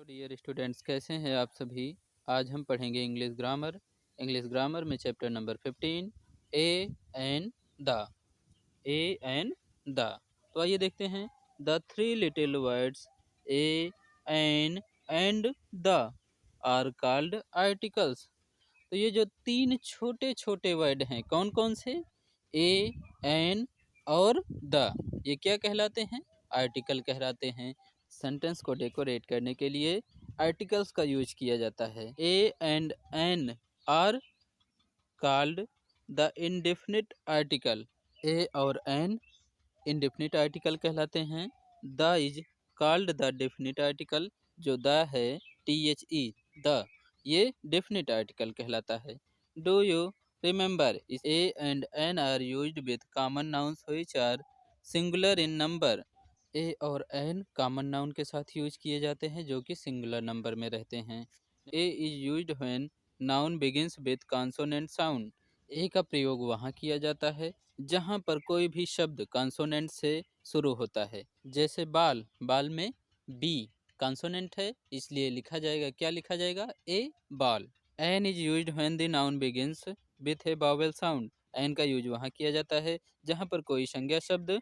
Hello dear students, कैसे हैं आप सभी। आज हम पढ़ेंगे इंग्लिश ग्रामर में chapter number 15 a and the. A and the. तो आइए देखते हैं। The three little words a and the are called articles. तो ये जो तीन छोटे छोटे वर्ड हैं, कौन कौन से? ए, एन और द, ये क्या कहलाते हैं? आर्टिकल कहलाते हैं। सेंटेंस को डेकोरेट करने के लिए आर्टिकल्स का यूज किया जाता है। A and an are called the indefinite article. A और एन इंडेफिनिट आर्टिकल कहलाते हैं। The is called the definite article. जो द है, THE, द, ये डेफिनिट आर्टिकल कहलाता है। Do you remember, a and an are used with common nouns which are singular in number. A और an common noun के साथ use किए जाते हैं जो कि सिंगुलर नंबर में रहते हैं। A is used when noun begins with consonant sound. A का प्रयोग वहाँ किया जाता है जहाँ पर कोई भी शब्द कॉन्सोनेंट से शुरू होता है। जैसे बाल, बाल में बी कॉन्सोनेंट है, इसलिए लिखा जाएगा, क्या लिखा जाएगा? A ball. An is used when the noun begins with a vowel sound. An का यूज वहाँ किया जाता है जहाँ पर कोई संज्ञा शब्द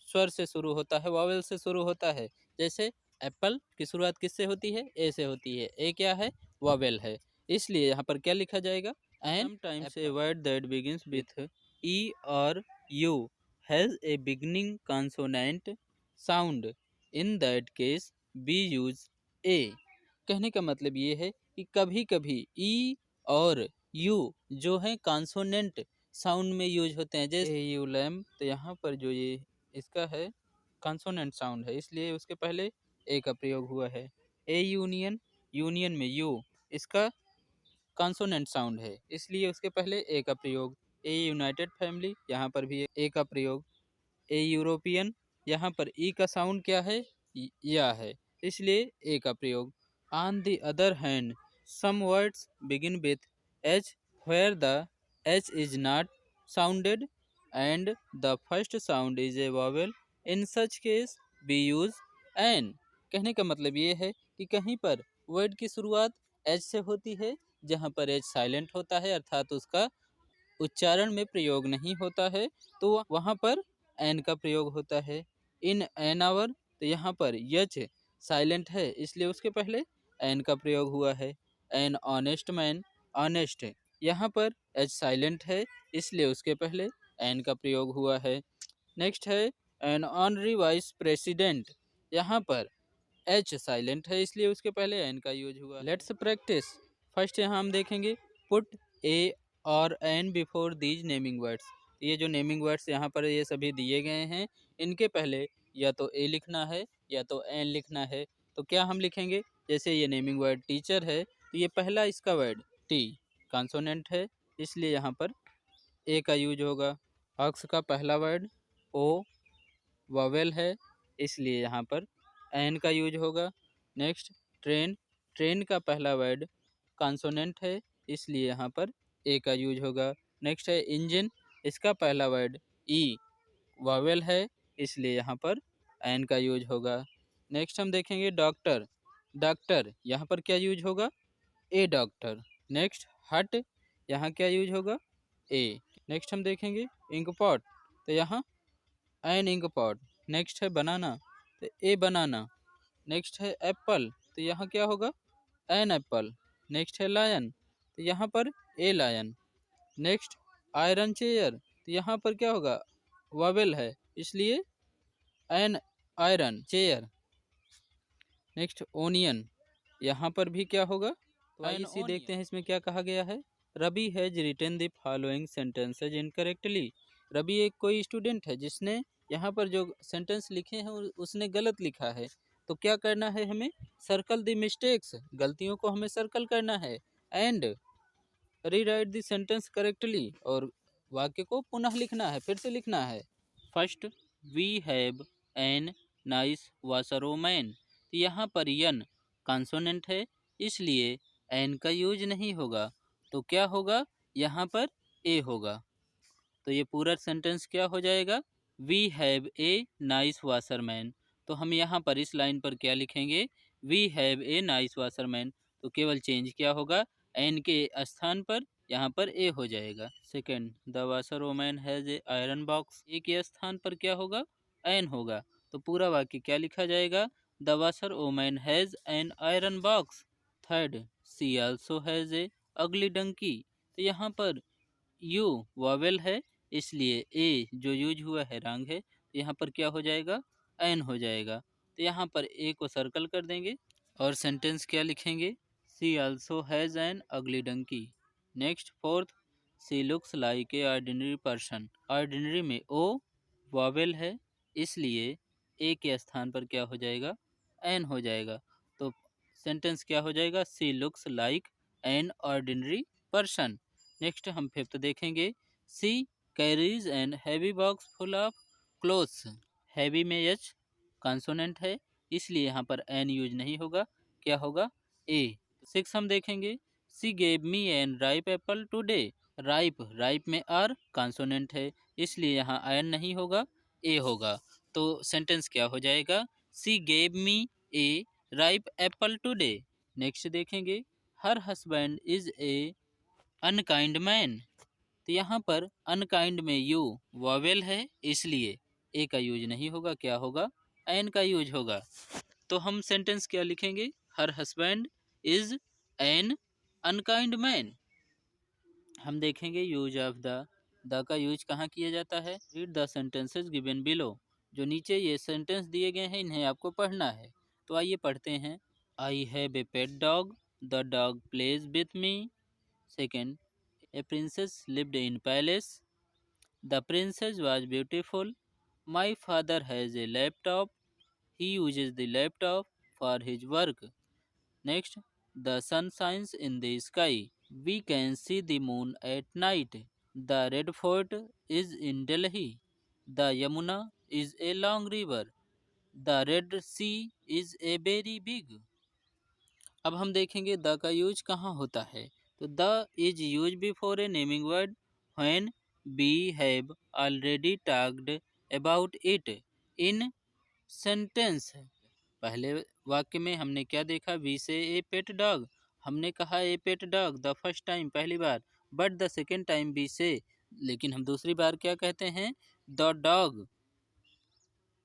स्वर से शुरू होता है, वावेल से शुरू होता है। जैसे एप्पल की शुरुआत किससे होती है? ए से होती है। ए क्या है? वावेल है, इसलिए यहाँ पर क्या लिखा जाएगा? An. Sometimes a word that begins with E और U has a beginning consonant sound. In that case be use a. कहने का मतलब ये है कि कभी कभी ई और यू जो है कॉन्सोनेंट साउंड में यूज होते हैं। जैसे यू लैम, तो यहाँ पर जो ये इसका है कॉन्सोनेंट साउंड है, इसलिए उसके पहले ए का प्रयोग हुआ है। ए यूनियन, यूनियन में यू, इसका कॉन्सोनेंट साउंड है, इसलिए उसके पहले ए का प्रयोग। ए यूनाइटेड फैमिली, यहाँ पर भी ए का प्रयोग। ए यूरोपियन, यहाँ पर ई का साउंड क्या है? या है, इसलिए ए का प्रयोग। On the other hand some words begin with H where the H is not sounded and the first sound is a vowel. In such case be use an. कहने का मतलब ये है कि कहीं पर वर्ड की शुरुआत एच से होती है जहाँ पर एच साइलेंट होता है, अर्थात उसका उच्चारण में प्रयोग नहीं होता है, तो वहाँ पर एन का प्रयोग होता है। इन एन आवर, तो यहाँ पर यच साइलेंट है, इसलिए उसके पहले एन का प्रयोग हुआ है। एन ऑनेस्ट मैन, ऑनेस्ट, यहाँ पर एच साइलेंट है, इसलिए उसके पहले एन का प्रयोग हुआ है। नेक्स्ट है एन ऑनरी वाइस प्रेसिडेंट, यहाँ पर एच साइलेंट है, इसलिए उसके पहले एन का यूज हुआ। Let's practice. फर्स्ट यहाँ हम देखेंगे पुट ए और an before these naming words. ये जो नेमिंग वर्ड्स यहाँ पर ये सभी दिए गए हैं, इनके पहले या तो ए लिखना है या तो एन लिखना है। तो क्या हम लिखेंगे? जैसे ये नेमिंग वर्ड टीचर है, तो ये पहला इसका वर्ड टी कॉन्सोनेंट है, इसलिए यहाँ पर ए का यूज होगा। ऑक्स का पहला वर्ड ओ वॉवेल है, इसलिए यहाँ पर एन का यूज होगा। नेक्स्ट ट्रेन, ट्रेन का पहला वर्ड कॉन्सोनेंट है, इसलिए यहाँ पर ए का यूज होगा। नेक्स्ट है इंजन, इसका पहला वर्ड ई वॉवेल है, इसलिए यहाँ पर एन का यूज होगा। नेक्स्ट हम देखेंगे डॉक्टर, डॉक्टर यहाँ पर क्या यूज होगा? ए डॉक्टर। नेक्स्ट हट, यहाँ क्या यूज होगा? ए। नेक्स्ट हम देखेंगे इंक पॉट, तो यहाँ एन इंक पॉट। नेक्स्ट है बनाना, तो ए बनाना। नेक्स्ट है एप्पल, तो यहाँ क्या होगा? An apple. नेक्स्ट है लायन, तो यहाँ पर a lion. Next iron chair, तो यहाँ पर क्या होगा? वावेल है, इसलिए an iron chair. Next onion, यहाँ पर भी क्या होगा? तो आइए देखते हैं इसमें क्या कहा गया है। Ravi has written the following sentences incorrectly. Ravi एक कोई स्टूडेंट है जिसने यहाँ पर जो सेंटेंस लिखे हैं उसने गलत लिखा है। तो क्या करना है हमें? सर्कल द मिस्टेक्स, गलतियों को हमें सर्कल करना है। And rewrite the sentence correctly, और वाक्य को पुनः लिखना है, फिर से लिखना है। First, we have an nice washerwoman, तो यहाँ पर यन कॉन्सोनेंट है, इसलिए एन का यूज नहीं होगा, तो क्या होगा? यहाँ पर ए होगा। तो ये पूरा सेंटेंस क्या हो जाएगा? We have a nice washerman. तो हम यहाँ पर इस लाइन पर क्या लिखेंगे? We have a nice washerman, तो केवल चेंज क्या होगा, एन के स्थान पर यहाँ पर ए हो जाएगा। Second, the washer woman has a iron box, a के स्थान पर क्या होगा, एन होगा। तो पूरा वाक्य क्या लिखा जाएगा, the washer woman has an iron box. Third, she also has a ugly donkey, तो यहाँ पर यू वावेल है, इसलिए ए जो यूज हुआ है रंग है, तो यहाँ पर क्या हो जाएगा, एन हो जाएगा। तो यहाँ पर ए को सर्कल कर देंगे और सेंटेंस क्या लिखेंगे, सी also has an ugly donkey. Next fourth, she looks like a ordinary person, ordinary में ओ वावेल है, इसलिए ए के स्थान पर क्या हो जाएगा, एन हो जाएगा। तो सेंटेंस क्या हो जाएगा, she looks like an ordinary person. Next हम फिफ्थ देखेंगे, she carries an heavy box full of clothes, heavy में एच कॉन्सोनेंट है, इसलिए यहाँ पर एन यूज नहीं होगा, क्या होगा, ए। सिक्स हम देखेंगे, she gave me an ripe apple today, ripe, ripe में आर कॉन्सोनेंट है, इसलिए यहाँ एन नहीं होगा, ए होगा। तो सेंटेंस क्या हो जाएगा, she gave me a ripe apple today. Next देखेंगे, her husband is a unkind man, तो यहाँ पर अनकाइंड में यू वॉवेल है, इसलिए ए का यूज नहीं होगा, क्या होगा, एन का यूज होगा। तो हम सेंटेंस क्या लिखेंगे, हर husband is an unkind man. हम देखेंगे यूज ऑफ द का यूज कहाँ किया जाता है, read the sentences given below, जो नीचे ये सेंटेंस दिए गए हैं इन्हें आपको पढ़ना है। तो आइए पढ़ते हैं, I have a pet dog, the dog plays with me. Second, a princess lived in palace. The princess was beautiful. My father has a laptop. He uses the laptop for his work. Next, the sun shines in the sky. We can see the moon at night. The Red Fort is in Delhi. The Yamuna is a long river. The Red Sea is a very big. अब हम देखेंगे the का use कहाँ होता है। तो the is use before a naming word when we have already talked about it in sentence. पहले वाक्य में हमने क्या देखा, वी से ए पेट डॉग, हमने कहा a pet dog the first time पहली बार, but the second time we say, लेकिन हम दूसरी बार क्या कहते हैं, द डॉग।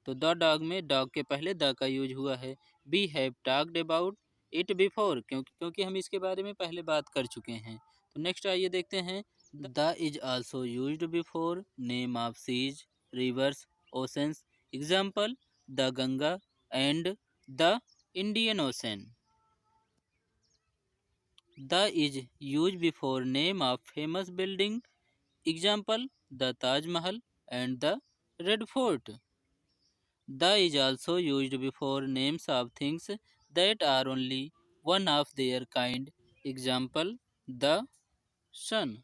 तो द डॉग में डॉग के पहले द का यूज हुआ है। We have talked about it before, क्योंकि हम इसके बारे में पहले बात कर चुके हैं। तो नेक्स्ट आइए देखते हैं, the is also used before name of seas, rivers, oceans. Example, the Ganga and the Indian Ocean. The is use before name of famous building. Example, the Taj Mahal and the Red Fort. The is also used before names of things that are only one of their kind. Example, the sun,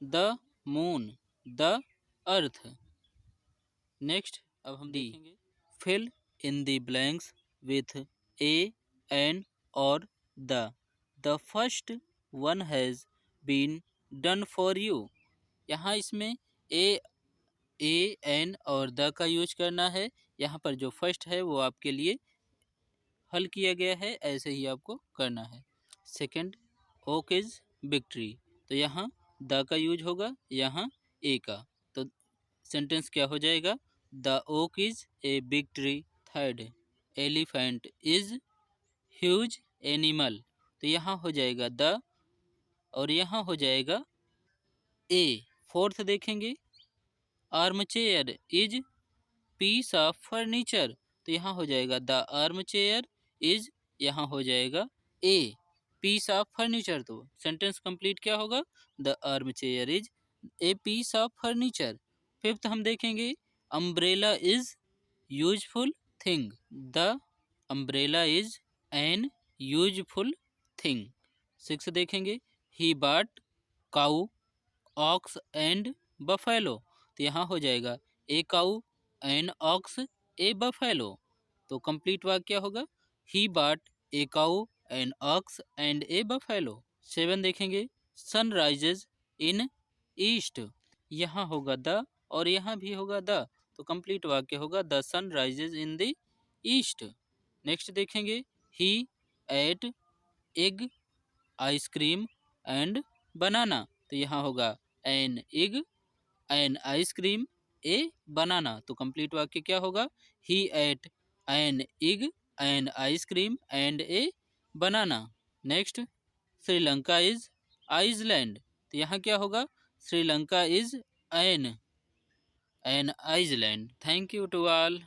the moon, the earth. Next, अब हम देखेंगे, fill in the blanks with a, an or the. The first one has been done for you. यहाँ इसमें A N और the का use करना है। यहाँ पर जो फर्स्ट है वो आपके लिए हल किया गया है, ऐसे ही आपको करना है। सेकंड, ओक इज विक्ट्री, तो यहाँ द का यूज होगा, यहाँ ए का। तो सेंटेंस क्या हो जाएगा, the oak is a big tree. Third, elephant is huge animal, तो यहाँ हो जाएगा द और यहाँ हो जाएगा ए। फोर्थ देखेंगे, arm chair is peace of furniture, तो यहाँ हो जाएगा द आर्म चेयर इज, यहाँ हो जाएगा ए पीस ऑफ फर्नीचर। तो सेंटेंस कंप्लीट क्या होगा, the arm chair is a piece of furniture. Fifth हम देखेंगे, umbrella is useful thing, the umbrella is an useful thing. Six देखेंगे, he bought cow, ox and buffalo, तो यहाँ हो जाएगा a cow an ox a buffalo. तो complete वाक्य क्या होगा, he bought a cow an ox and a buffalo. Seven देखेंगे, सन राइजेज इन ईस्ट, यहाँ होगा द और यहाँ भी होगा द, तो कंप्लीट वाक्य होगा the sun rises in the east. Next देखेंगे, he ate egg, ice cream and banana. तो यहाँ होगा an egg, an ice cream, a banana. तो कंप्लीट वाक्य क्या होगा? He ate an egg, an ice cream and a banana. Next, Sri Lanka is island. तो यहाँ क्या होगा? Sri Lanka is an island. Thank you to all.